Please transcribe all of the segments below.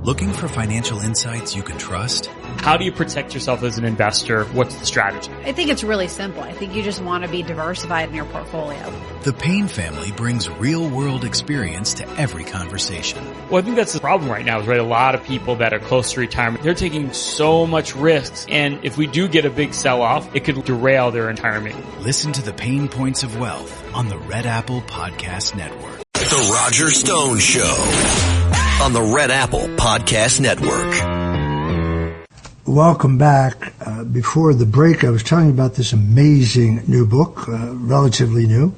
Looking for financial insights you can trust? How do you protect yourself as an investor? What's the strategy? I think it's really simple. I think you just want to be diversified in your portfolio. The Payne family brings real-world experience to every conversation. Well, I think that's the problem right now is, right, a lot of people that are close to retirement, they're taking so much risks. And if we do get a big sell-off, it could derail their retirement. Listen to the Pain Points of Wealth on the Red Apple Podcast Network. The Roger Stone Show on the Red Apple Podcast Network. Welcome back. Before the break, I was telling you about this amazing new book, relatively new,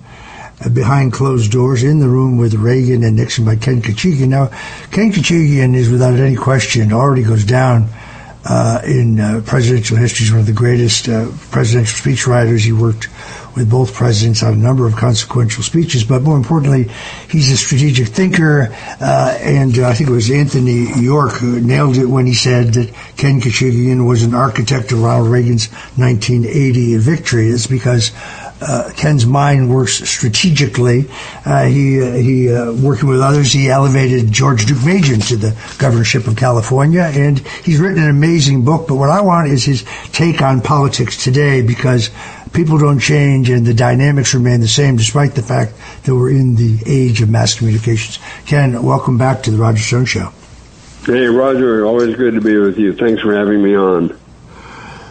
Behind Closed Doors, In the Room with Reagan and Nixon by Ken Khachigian. Now, Ken Khachigian is, without any question, already goes down in presidential history. He's one of the greatest presidential speechwriters. He worked with both presidents on a number of consequential speeches, but more importantly, he's a strategic thinker, and I think it was Anthony York who nailed it when he said that Ken Khachigian was an architect of Ronald Reagan's 1980 victory. It's because Ken's mind works strategically. He working with others, he elevated George Duke Majan to the governorship of California, and he's written an amazing book. But what I want is his take on politics today, because people don't change and the dynamics remain the same despite the fact that we're in the age of mass communications. Ken, welcome back to the Roger Stone Show. Hey, Roger, always good to be with you. Thanks for having me on.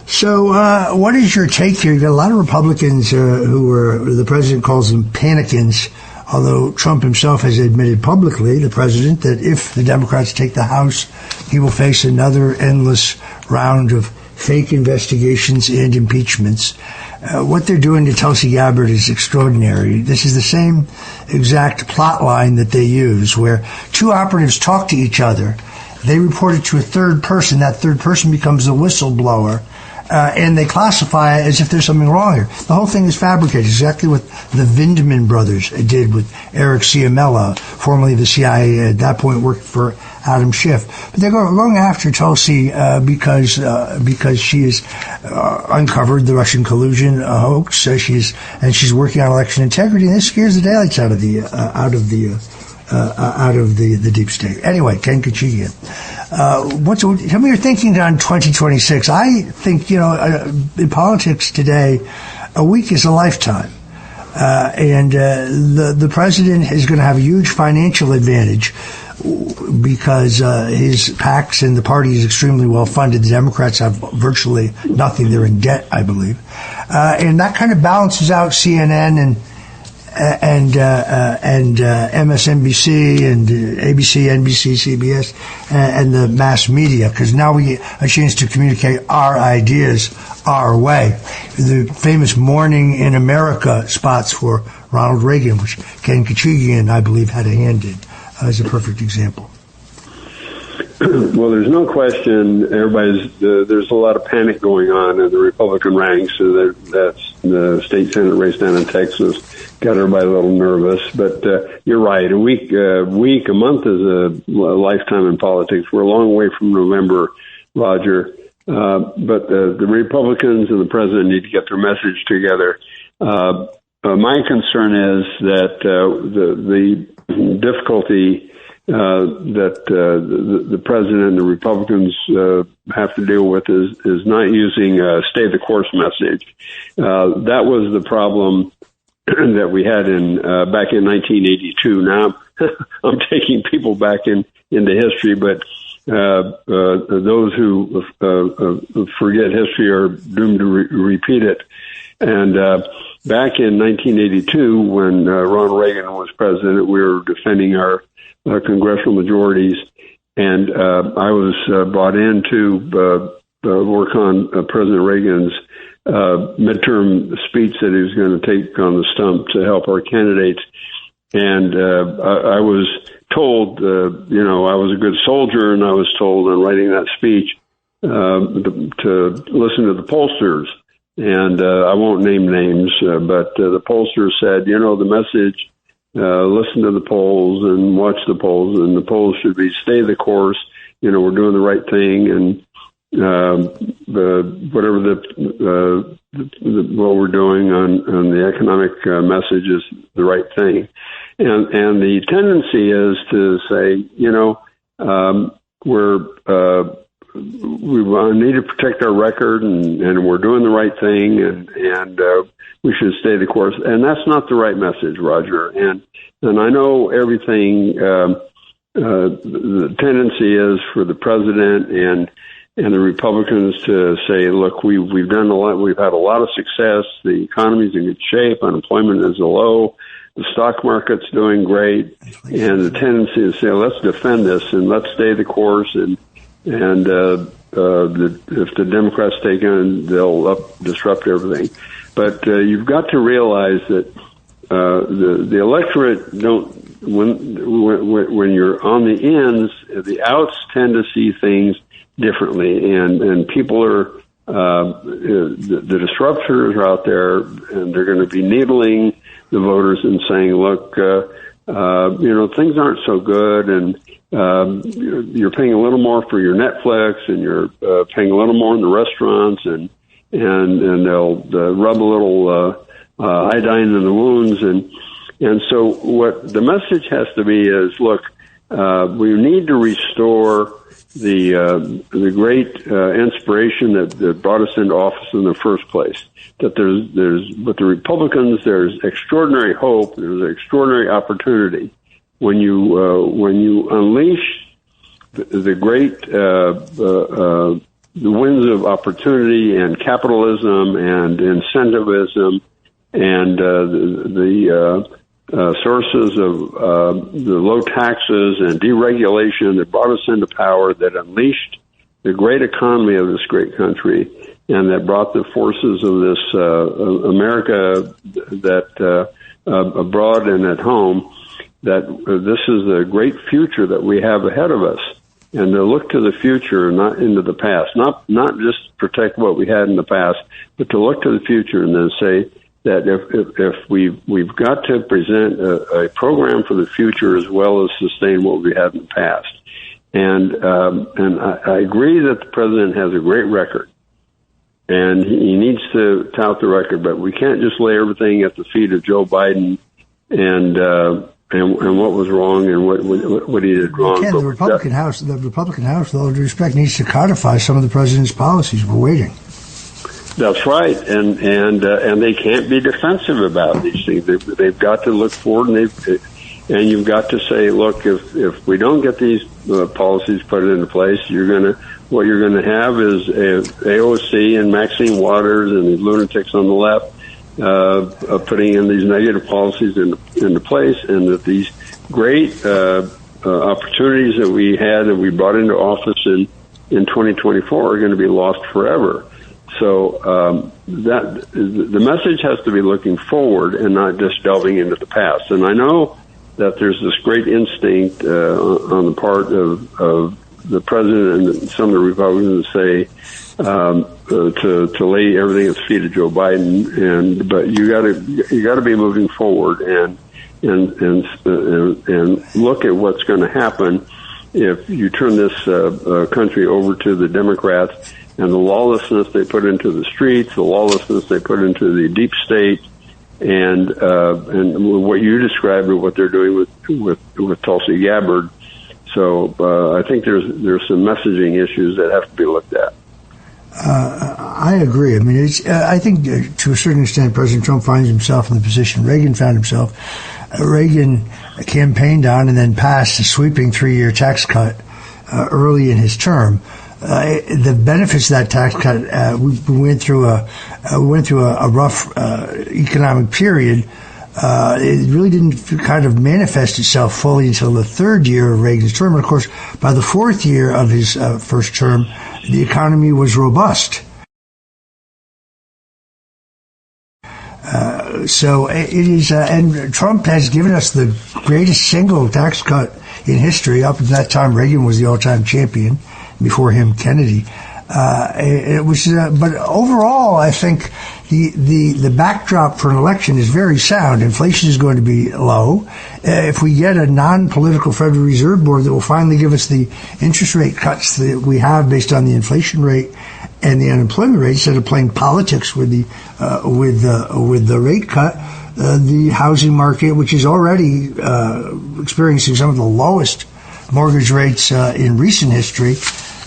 So what is your take here? You've got a lot of Republicans who are, the president calls them panicans, although Trump himself has admitted publicly, the president, that if the Democrats take the House, he will face another endless round of fake investigations and impeachments. What they're doing to Tulsi Gabbard is extraordinary. This is the same exact plot line that they use, where two operatives talk to each other. They report it to a third person. That third person becomes the whistleblower. And they classify it as if there's something wrong here. The whole thing is fabricated, exactly what the Vindman brothers did with Eric Ciamella, formerly the CIA, at that point worked for Adam Schiff. But they're going after Tulsi because she has uncovered the Russian collusion hoax. She's working on election integrity, and this scares the daylights out of the deep state. Anyway, Ken Khachigian. Tell me your thinking on 2026. I think, in politics today, a week is a lifetime. And the president is going to have a huge financial advantage because his PACs and the party is extremely well funded. The Democrats have virtually nothing. They're in debt, I believe. And that kind of balances out CNN and MSNBC and ABC, NBC, CBS, and the mass media, because now we get a chance to communicate our ideas our way. The famous Morning in America spots for Ronald Reagan, which Ken Khachigian, I believe, had a hand in, is a perfect example. Well, there's no question. There's a lot of panic going on in the Republican ranks. So that's the state Senate race down in Texas. Got everybody a little nervous, but you're right. A month is a lifetime in politics. We're a long way from November, Roger. But the Republicans and the president need to get their message together. My concern is that the difficulty that the president and the Republicans have to deal with is not using a stay the course message. That was the problem that we had back in 1982. Now I'm taking people back into history, but those who forget history are doomed to repeat it. And back in 1982, when Ronald Reagan was president, we were defending our congressional majorities, and I was brought in to work on President Reagan's midterm speech that he was going to take on the stump to help our candidates. And I was told, I was a good soldier, and I was told in writing that speech to listen to the pollsters. And I won't name names, but the pollsters said, the message, listen to the polls and watch the polls, and the polls should be stay the course. We're doing the right thing, and whatever what we're doing on the economic message is the right thing. And the tendency is to say, we need to protect our record, and we're doing the right thing, and we should stay the course. And that's not the right message, Roger. And I know everything. The tendency is for the president and the Republicans to say, "Look, we've done a lot. We've had a lot of success. The economy's in good shape. Unemployment is low. The stock market's doing great." And the tendency is to say, "Let's defend this and let's stay the course." And if the Democrats take on, they'll disrupt everything. But you've got to realize that the electorate don't. When you're on the ends, the outs tend to see things differently, and people are the disruptors are out there, and they're going to be needling the voters and saying, "Look, things aren't so good, and you're paying a little more for your Netflix, and you're paying a little more in the restaurants, and they'll rub a little iodine in the wounds." And so what the message has to be is, look, we need to restore the great inspiration that brought us into office in the first place. That there's with the Republicans, there's extraordinary hope, there's extraordinary opportunity when you unleash the great the winds of opportunity and capitalism and incentivism and the sources of the low taxes and deregulation that brought us into power, that unleashed the great economy of this great country, and that brought the forces of this America that abroad and at home, that this is a great future that we have ahead of us. And to look to the future, not into the past, not just protect what we had in the past, but to look to the future and then say, that if we've got to present a program for the future as well as sustain what we had in the past, and I agree that the president has a great record, and he needs to tout the record, but we can't just lay everything at the feet of Joe Biden and what was wrong and what he did wrong. Ken, the Republican House, with all due respect, needs to codify some of the president's policies. We're waiting. That's right, and they can't be defensive about these things. They've got to look forward, and you've got to say, look, if we don't get these policies put into place, what you're gonna have is AOC and Maxine Waters and these lunatics on the left putting in these negative policies into place, and that these great opportunities that we had that we brought into office in 2024 are going to be lost forever. So that the message has to be looking forward and not just delving into the past. And I know that there's this great instinct on the part of the president and some of the Republicans to say to lay everything at the feet of Joe Biden. But you got to be moving forward and look at what's going to happen if you turn this country over to the Democrats. And the lawlessness they put into the streets, the lawlessness they put into the deep state, and what you described of what they're doing with Tulsi Gabbard. So I think there's some messaging issues that have to be looked at. I agree. I mean, I think to a certain extent, President Trump finds himself in the position Reagan found himself. Reagan campaigned on and then passed a sweeping 3-year tax cut early in his term. The benefits of that tax cut, we went through a rough economic period. It really didn't kind of manifest itself fully until the third year of Reagan's term. And of course, by the fourth year of his first term, the economy was robust. So it is, and Trump has given us the greatest single tax cut in history. Up until that time, Reagan was the all-time champion. Before him, Kennedy. It was, but overall, I think the backdrop for an election is very sound. Inflation is going to be low. If we get a non-political Federal Reserve Board that will finally give us the interest rate cuts that we have based on the inflation rate and the unemployment rate, instead of playing politics with the rate cut, the housing market, which is already experiencing some of the lowest mortgage rates in recent history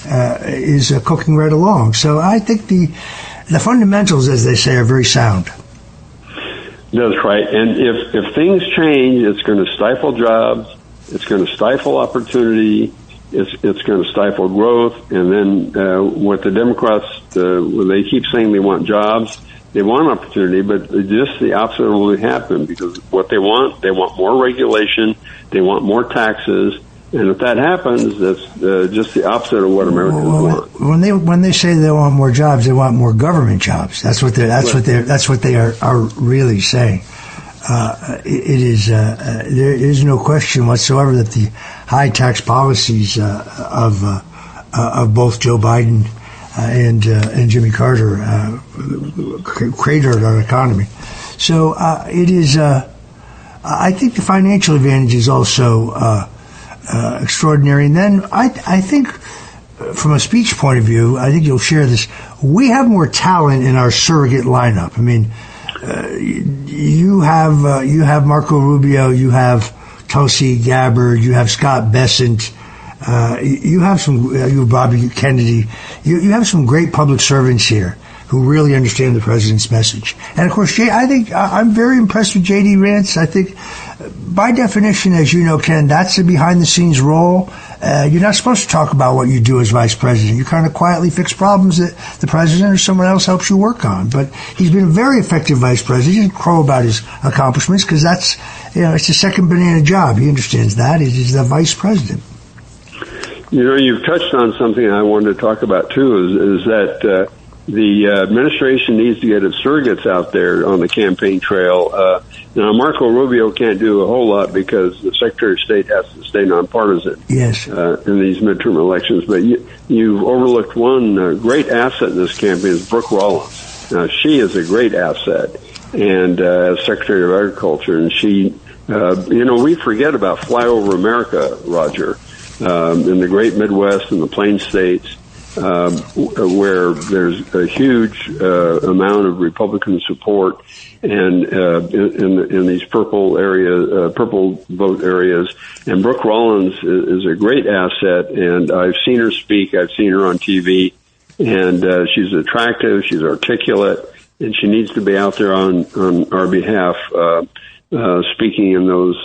is cooking right along. So I think the fundamentals, as they say, are very sound. That's right. And if things change, it's going to stifle jobs. It's going to stifle opportunity. It's going to stifle growth. And then what the Democrats, they keep saying they want jobs, they want opportunity, but just the opposite will happen, because what they want more regulation, they want more taxes. And if that happens, that's just the opposite of what Americans want. When they say they want more jobs, they want more government jobs. That's what they are really saying. It is there is no question whatsoever that the high tax policies of both Joe Biden and Jimmy Carter cratered our economy. So it is. I think the financial advantage is also extraordinary. And then I think, from a speech point of view, I think you'll share this. We have more talent in our surrogate lineup. I mean, you have Marco Rubio, you have Tulsi Gabbard, you have Scott Bessent, you have Bobby Kennedy. You have some great public servants here who really understand the president's message. And of course, I think I'm very impressed with J.D. Vance. I think, by definition, as you know, Ken, that's a behind-the-scenes role. You're not supposed to talk about what you do as vice president. You kind of quietly fix problems that the president or someone else helps you work on. But he's been a very effective vice president. He doesn't crow about his accomplishments, because that's, it's the second banana job. He understands that. He's the vice president. You've touched on something I wanted to talk about, too, is that the administration needs to get its surrogates out there on the campaign trail. Now, Marco Rubio can't do a whole lot because the Secretary of State has to stay nonpartisan in these midterm elections. But you've overlooked one great asset in this campaign is Brooke Rollins. Now, she is a great asset, and as Secretary of Agriculture, and she, we forget about Flyover America, Roger, in the great Midwest and the Plain States, where there's a huge amount of Republican support, and in these purple vote areas. And Brooke Rollins is a great asset, and I've seen her speak. I've seen her on TV, and she's attractive. She's articulate, and she needs to be out there on our behalf, speaking in those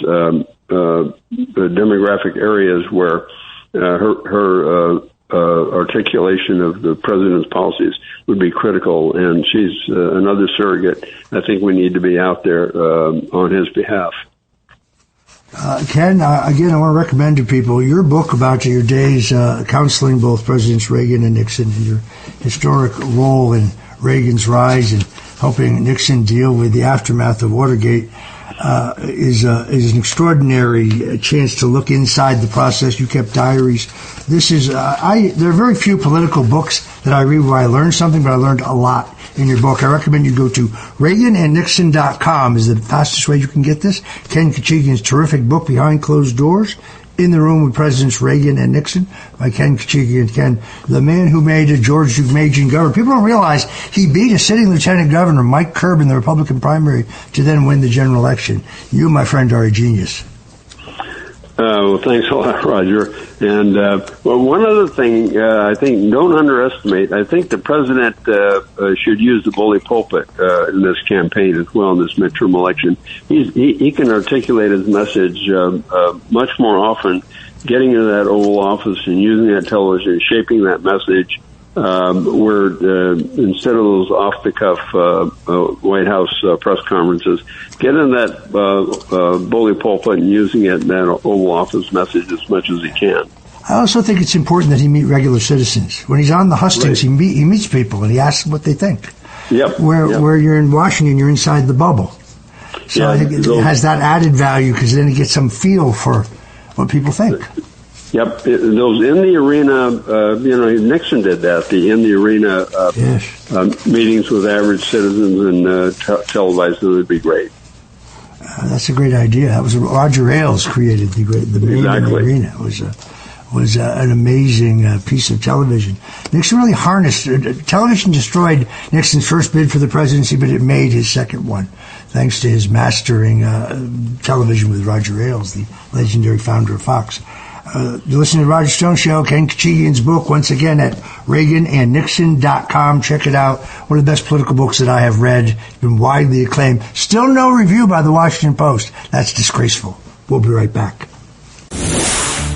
demographic areas where her articulation of the president's policies would be critical, and she's another surrogate. I think we need to be out there on his behalf. Ken, again, I want to recommend to people your book about your days counseling both Presidents Reagan and Nixon, and your historic role in Reagan's rise and helping Nixon deal with the aftermath of Watergate. Is an extraordinary chance to look inside the process. You kept diaries. This is there are very few political books that I read where I learned something, but I learned a lot in your book. I recommend you go to ReaganandNixon.com is the fastest way you can get this. Ken Khachigian's terrific book, Behind Closed Doors, In the Room with Presidents Reagan and Nixon, by Ken Khachigian. Ken, the man who made George Deukmejian governor. People don't realize he beat a sitting lieutenant governor, Mike Curb, in the Republican primary to then win the general election. You, my friend, are a genius. Well, thanks a lot, Roger. And one other thing, I think, don't underestimate. I think the president should use the bully pulpit in this campaign as well, in this midterm election. He can articulate his message much more often, getting into that Oval Office and using that television, shaping that message. Where instead of those off-the-cuff White House press conferences, get in that bully pulpit and using it in that Oval Office message as much as he can. I also think it's important that he meet regular citizens. When he's on the hustings, he meets people and he asks what they think. Where you're in Washington, you're inside the bubble. So I think it has that added value, because then you get some feel for what people think. Yep, those in the arena, Nixon did that, the in the arena meetings with average citizens and televised them would be great. That's a great idea. That was Roger Ailes created the meeting in the arena. It was an amazing piece of television. Nixon really harnessed television. Destroyed Nixon's first bid for the presidency, but it made his second one, thanks to his mastering television with Roger Ailes, the legendary founder of Fox. You're listening to the Roger Stone Show, Ken Khachigian's book, once again at ReaganandNixon.com. Check it out. One of the best political books that I have read. Been widely acclaimed. Still no review by the Washington Post. That's disgraceful. We'll be right back.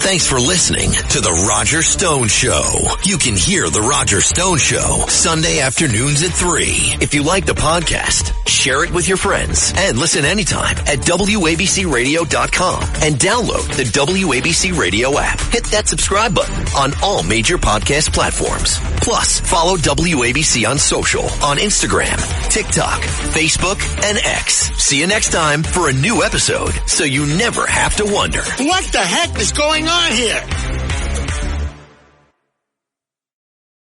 Thanks for listening to The Roger Stone Show. You can hear The Roger Stone Show Sunday afternoons at 3. If you like the podcast, share it with your friends and listen anytime at WABCRadio.com and download the WABC Radio app. Hit that subscribe button on all major podcast platforms. Plus, follow WABC on social on Instagram, TikTok, Facebook, and X. See you next time for a new episode so you never have to wonder, what the heck is going on here?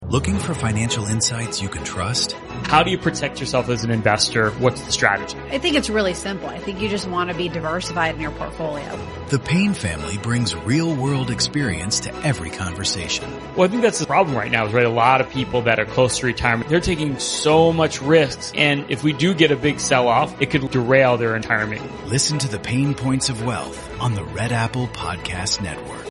Looking for financial insights you can trust? How do you protect yourself as an investor? What's the strategy? I think it's really simple. I think you just want to be diversified in your portfolio. The Payne family brings real-world experience to every conversation. Well, I think that's the problem right now is, right, a lot of people that are close to retirement, they're taking so much risks. And if we do get a big sell-off, it could derail their retirement. Listen to the Pain Points of Wealth on the Red Apple Podcast Network.